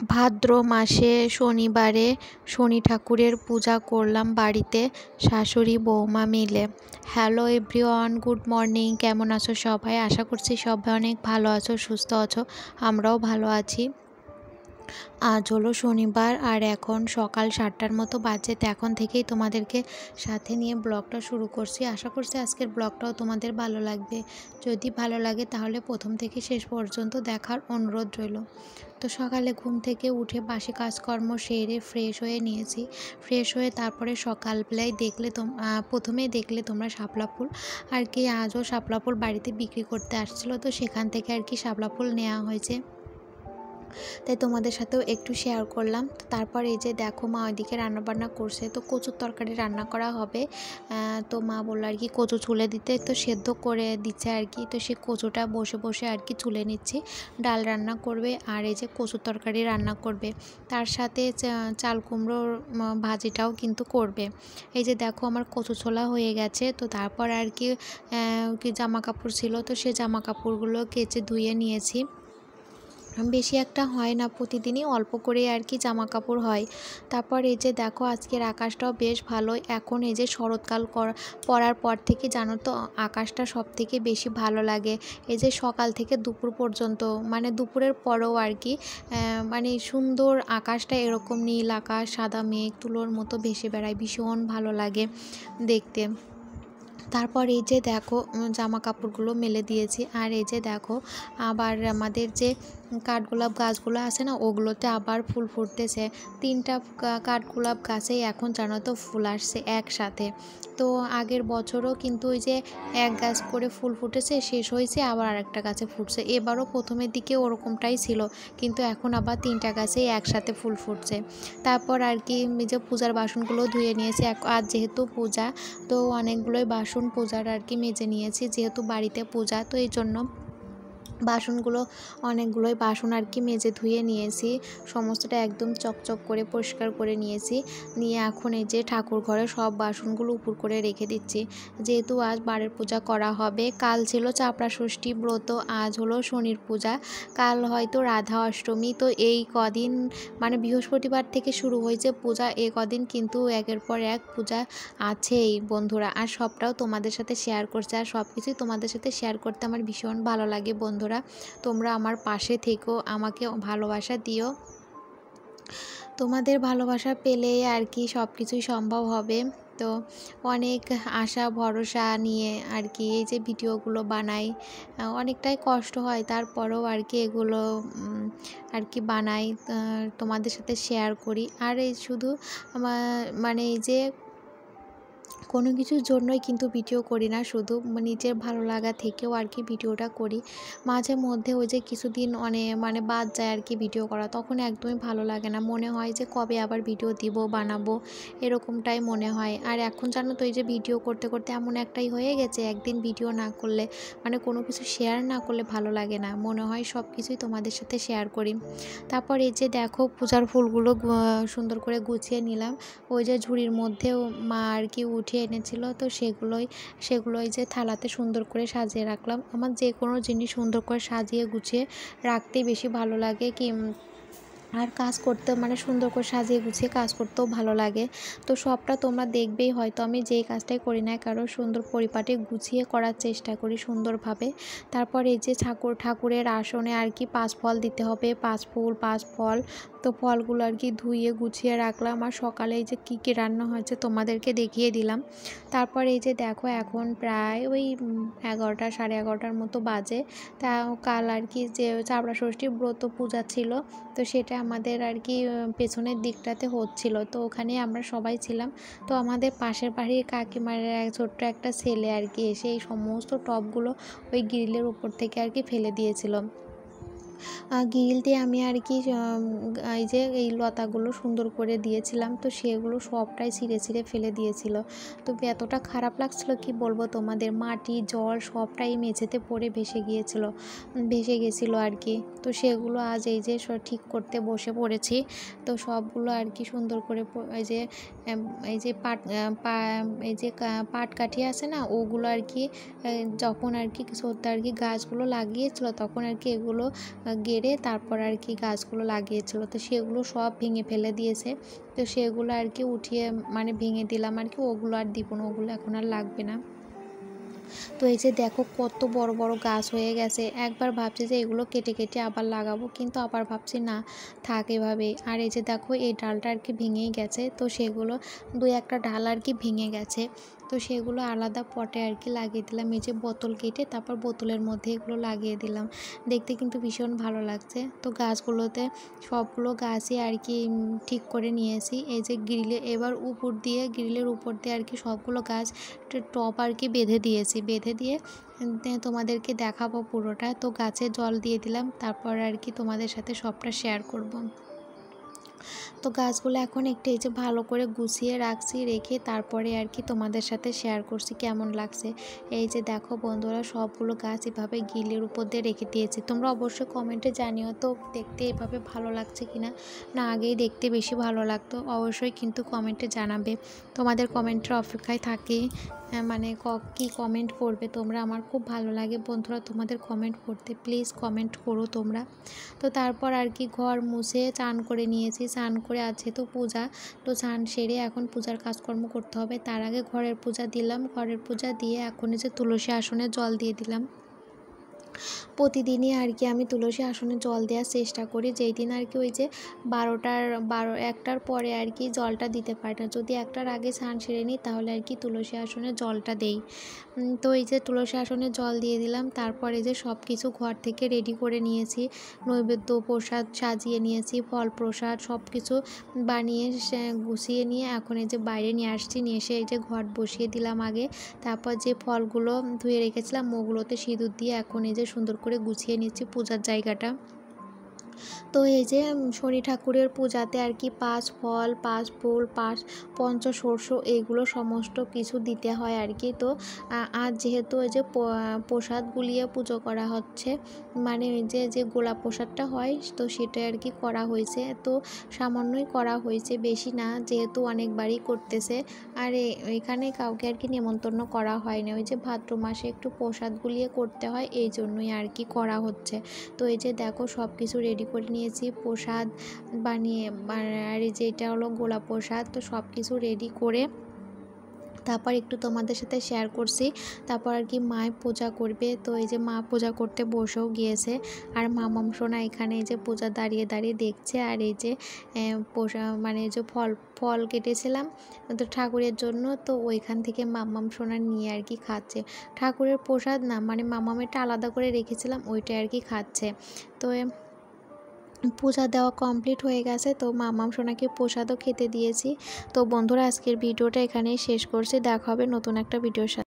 ভাদ্র মাসে শনিবারে শনি ঠাকুরের পূজা করলাম বাড়িতে শাশুড়ি বৌমা মিলে। Hello everyone, good morning. কেমন আছো সবাই? আশা করছি সবাই অনেক ভালো আছো, সুস্থ আছো। আমরাও ভালো আছি। আজ হলো শনিবার আর এখন সকাল 7টার মতো বাজে। তো এখন থেকেই তোমাদেরকে সাথে নিয়ে ব্লগটা শুরু করছি। আশা করছি আজকের ব্লগটাও তোমাদের ভালো লাগবে। যদি ভালো লাগে তাহলে প্রথম থেকে শেষ পর্যন্ত দেখার অনুরোধ রইল। তো সকালে ঘুম থেকে উঠে বাসি কাজকর্ম সেরে ফ্রেশ হয়ে নিয়েছি। ফ্রেশ হয়ে তারপরে সকালবেলায় প্রথমেই দেখলে তোমরা শাপলা ফুল আর কি, আজও শাপলা ফুল বাড়িতে বিক্রি করতে আসছিলো, তো সেখান থেকে আর কি শাপলা ফুল নেওয়া হয়েছে, তাই তোমাদের সাথেও একটু শেয়ার করলাম। তারপর এই যে দেখো মা ওইদিকে রান্নাবান্না করছে, তো কচুর তরকারি রান্না করা হবে। তো মা বললো আর কি কচু ছুলে দিতে, তো সেদ্ধ করে দিচ্ছে আর কি। তো সে কচুটা বসে বসে আর কি ছুলে নিচ্ছি। ডাল রান্না করবে আর এই যে কচুর তরকারি রান্না করবে, তার সাথে চাল কুমড়োর ভাজিটাও কিন্তু করবে। এই যে দেখো আমার কচু ছোলা হয়ে গেছে। তো তারপর আর কি জামা কাপড় ছিল, তো সে জামা কাপড়গুলো কেচে ধুয়ে নিয়েছি। বেশি একটা হয় না, প্রতিদিনই অল্প করে আর কি জামা কাপড় হয়। তারপর এই যে দেখো আজকের আকাশটাও বেশ ভালো। এখন এই যে শরৎকাল পড়ার পর থেকে জানো তো আকাশটা সব থেকে বেশি ভালো লাগে। এই যে সকাল থেকে দুপুর পর্যন্ত, মানে দুপুরের পরেও আর কি মানে সুন্দর আকাশটা, এরকম নীল আকাশ সাদা মেঘ তুলোর মতো ভেসে বেড়ায়, ভীষণ ভালো লাগে দেখতে। তারপর এই যে দেখো জামা কাপড়গুলো মেলে দিয়েছি। আর এই যে দেখো আবার আমাদের যে কাঠগোলাপ গাছগুলো আছে না, ওগুলোতে আবার ফুল ফুটতেছে। 3টা কাঠগোলাপ গাছেই এখন জানো তো ফুল আসছে একসাথে। তো আগের বছরও কিন্তু ওই যে এক গাছ করে ফুল ফুটেছে, শেষ হয়েছে, আবার আরেকটা গাছে ফুটছে। এবারও প্রথমের দিকে ওরকমটাই ছিল, কিন্তু এখন আবার 3টা গাছেই একসাথে ফুল ফুটছে। তারপর আর কি যে পূজার বাসনগুলো ধুয়ে নিয়েছি। আজ যেহেতু পূজা, তো অনেকগুলোই বাসন পূজার আর কি মেজে নিয়েছি, যেহেতু বাড়িতে পূজা, তো এই জন্য অনেকগুলোই বাসন আর কি মেজে ধুয়ে নিয়েছি। সমস্তটা একদম চকচক করে পরিষ্কার করে নিয়েছি। নিয়ে এখন এই যে ঠাকুর ঘরে সব বাসনগুলো উপর করে রেখে দিচ্ছি, যেহেতু আজ বারের পূজা করা হবে। কাল ছিল চাপড়া ষষ্ঠী ব্রত, আজ হলো শনির পূজা, কাল হয়তো রাধা অষ্টমী। তো এই কদিন মানে বৃহস্পতিবার থেকে শুরু হয়েছে পূজা, এই কদিন কিন্তু একের পর এক পূজা আছেই বন্ধুরা। আর সবটাও তোমাদের সাথে শেয়ার করছে, আর সব কিছুই তোমাদের সাথে শেয়ার করতে আমার ভীষণ ভালো লাগে বন্ধুরা। তোমরা আমার পাশে থেকো, আমাকে ভালোবাসা দিও। তোমাদের ভালোবাসা পেলে আর কি সব কিছুই সম্ভব হবে। তো অনেক আশা ভরসা নিয়ে আর কি এই যে ভিডিওগুলো বানাই, অনেকটাই কষ্ট হয়, তারপরেও আর কি এগুলো আর কি বানাই, তোমাদের সাথে শেয়ার করি। আর এই শুধু মানে এই যে কোনো কিছুর জন্যই কিন্তু ভিডিও করি না, শুধু নিজের ভালো লাগা থেকেও আর কি ভিডিওটা করি। মাঝে মধ্যে ওই যে কিছুদিন মানে বাদ যায় আর কি ভিডিও করা, তখন একদমই ভালো লাগে না, মনে হয় যে কবে আবার ভিডিও দিব বানাবো, এরকমটাই মনে হয়। আর এখন জানো তো এই যে ভিডিও করতে করতে এমন একটাই হয়ে গেছে, একদিন ভিডিও না করলে মানে কোনো কিছু শেয়ার না করলে ভালো লাগে না, মনে হয় সব কিছুই তোমাদের সাথে শেয়ার করি। তারপর এই যে দেখো পূজার ফুলগুলো সুন্দর করে গুছিয়ে নিলাম। ওই যে ঝুড়ির মধ্যেও মা আর কি উঠিয়ে এনেছিল, তো সেগুলোই যে থালাতে সুন্দর করে সাজিয়ে রাখলাম। আমার যে কোনো জিনিস সুন্দর করে সাজিয়ে গুছিয়ে রাখতেই বেশি ভালো লাগে কি, আর কাজ করতে মানে সুন্দর করে সাজিয়ে গুছিয়ে কাজ করতেও ভালো লাগে। তো সবটা তোমরা দেখবেই, হয়তো আমি যেই কাজটাই করি না কারো সুন্দর পরিপাটি গুছিয়ে করার চেষ্টা করি সুন্দরভাবে। তারপর এই যে ঠাকুরের আসনে আর কি 5 ফল দিতে হবে, 5 ফুল 5 ফল। তো ফলগুলো আর কি ধুয়ে গুছিয়ে রাখলাম। আর সকালে এই যে কী রান্না হয়েছে তোমাদেরকে দেখিয়ে দিলাম। তারপর এই যে দেখো এখন প্রায় ওই 11টা 11:30টার মতো বাজে। তা কাল আর কি যে চাপড়া ষষ্ঠী ব্রত পূজা ছিল, তো সেটা আমাদের আর কি পেছনের দিকটাতে হচ্ছিল, তো ওখানে আমরা সবাই ছিলাম। তো আমাদের পাশের বাড়ির কাকিমার ছোট্ট একটা ছেলে আর কি এসে এই সমস্ত টবগুলো ওই গ্রিলের উপর থেকে আর কি ফেলে দিয়েছিল। গ্রিল দিয়ে আমি আর কি এই যে এই লতাগুলো সুন্দর করে দিয়েছিলাম, তো সেগুলো সবটাই ছিঁড়ে ফেলে দিয়েছিল। তো এতটা খারাপ লাগছিল কি বলবো তোমাদের, মাটি জল সবটাই মেঝেতে পড়ে ভেসে গেছিলো আর কি। তো সেগুলো আজ এই যে ঠিক করতে বসে পড়েছি। তো সবগুলো আর কি সুন্দর করে এই যে পাট কাঠি আছে না, ওগুলো আর কি যখন আর কি ছোট্ট আর কি গাছগুলো লাগিয়েছিল তখন আর কি এগুলো গেড়ে তারপর আর কি গাছগুলো লাগিয়েছিল, তো সেগুলো সব ভেঙে ফেলে দিয়েছে। তো সেগুলো আর কি উঠিয়ে মানে ভেঙে দিলাম আর কি, ওগুলো আর দিব না, ওগুলো এখন আর লাগবে না। তো এই যে দেখো কত বড় বড় গাছ হয়ে গেছে। একবার ভাবছি যে এগুলো কেটে কেটে আবার লাগাবো, কিন্তু আবার ভাবছি না থাক এভাবেই। আর এই যে দেখো এই ডালটা আর কি ভেঙেই গেছে, তো সেগুলো 2-1টা ডাল আর কি ভেঙে গেছে, তো সেগুলো আলাদা পটে আর কি লাগিয়ে দিলাম। এই যে বোতল কেটে তারপর বোতলের মধ্যে এগুলো লাগিয়ে দিলাম, দেখতে কিন্তু ভীষণ ভালো লাগছে। তো গাছগুলোতে সবগুলো গাছই আর কি ঠিক করে নিয়েছি। এই যে এবার গ্রিলের উপর দিয়ে আর কি সবগুলো গাছ টব আর কি বেঁধে দিয়ে তোমাদেরকে দেখাবো পুরোটা। তো গাছে জল দিয়ে দিলাম, তারপর আর কি তোমাদের সাথে সবটা শেয়ার করব। তো গাছগুলো এখন একটু এই যে ভালো করে গুছিয়ে রাখছি, রেখে তারপরে আর কি তোমাদের সাথে শেয়ার করছি কেমন লাগছে। এই যে দেখো বন্ধুরা, সবগুলো গাছ এভাবে গ্রিলের উপর দিয়ে রেখে দিয়েছি। তোমরা অবশ্যই কমেন্টে জানিও তো দেখতে এভাবে ভালো লাগছে কিনা, না আগেই দেখতে বেশি ভালো লাগতো, অবশ্যই কিন্তু কমেন্টে জানাবে। তোমাদের কমেন্টের অপেক্ষায় থাকি, মানে কি কমেন্ট করবে তোমরা, আমার খুব ভালো লাগে বন্ধুরা তোমাদের কমেন্ট পড়তে, প্লিজ কমেন্ট করো তোমরা। তো তারপর আর কি ঘর মুছে চান করে নিয়েছি, চান করে আছে তো পূজা, তো চান সেরে এখন পূজার কাজকর্ম করতে হবে। তার আগে ঘরের পূজা দিলাম, ঘরের পূজা দিয়ে এখন যে তুলসী আসনে জল দিয়ে দিলাম। প্রতিদিনই আর কি আমি তুলসী আসনে জল দেওয়ার চেষ্টা করি, যেই দিন আর কি ওই যে 1টার পরে আর কি জলটা দিতে পারি না, যদি 1টার আগে স্নান সেরে নিই তাহলে আর কি তুলসী আসনে জলটা দেই। তো এই যে তুলসী আসনে জল দিয়ে দিলাম, তারপরে যে সব কিছু ঘর থেকে রেডি করে নিয়েছি, নৈবেদ্য প্রসাদ সাজিয়ে নিয়েছি, ফল প্রসাদ সব কিছু বানিয়ে গুছিয়ে নিয়ে এখন এই যে বাইরে নিয়ে আসছি, নিয়ে এসে এই যে ঘট বসিয়ে দিলাম আগে। তারপর যে ফলগুলো ধুয়ে রেখেছিলাম ওগুলোতে সিঁদুর দিয়ে এখন এই যে সুন্দর করে গুছিয়ে নিচ্ছি পূজার জায়গাটা। তো এই যে শনি ঠাকুরের পূজাতে আর কি 5 ফল 5 ফুল 5 পঞ্চশস্য এগুলো সমস্ত কিছু দিতে হয় আর কি। তো আজ যেহেতু এই যে প্রসাদ গুলিয়ে পুজো করা হচ্ছে, মানে যে গোলাপ প্রসাদটা হয় তো সেটা আর কি করা হয়েছে, তো সামান্যই করা হয়েছে, বেশি না, যেহেতু অনেকবারই করতেছে। আর এখানে কাউকে আর কি নেমন্তন্ন করা হয়নি, ওই যে ভাদ্র মাসে একটু প্রসাদ গুলিয়ে করতে হয়, এই জন্যই আর কি করা হচ্ছে। তো এই যে দেখো সব কিছু রেডি করে নিয়েছি প্রসাদ বানিয়ে, আর এই যে এটা হলো গোলাপ প্রসাদ, তো সব কিছু রেডি করে তারপর একটু তোমাদের সাথে শেয়ার করছি। তারপর আর কি মায় পূজা করবে, তো এই যে মা পূজা করতে বসেও গিয়েছে, আর মামাম সোনা এখানে এই যে পূজা দাঁড়িয়ে দাঁড়িয়ে দেখছে। আর এই যে মানে যে ফল কেটেছিলাম তো ঠাকুরের জন্য, তো ওইখান থেকে মামাম সোনা নিয়ে আর কি খাচ্ছে। ঠাকুরের প্রসাদ না, মানে মামামেরটা আলাদা করে রেখেছিলাম, ওইটা আর কি খাচ্ছে। তো পূজা দেওয়া কমপ্লিট হয়ে গেছে, তো মামাম সোনাকে প্রসাদও খেতে দিয়েছি। তো বন্ধুরা আজকের ভিডিওটা এখানেই শেষ করছি, দেখা হবে নতুন একটা ভিডিওর সাথে।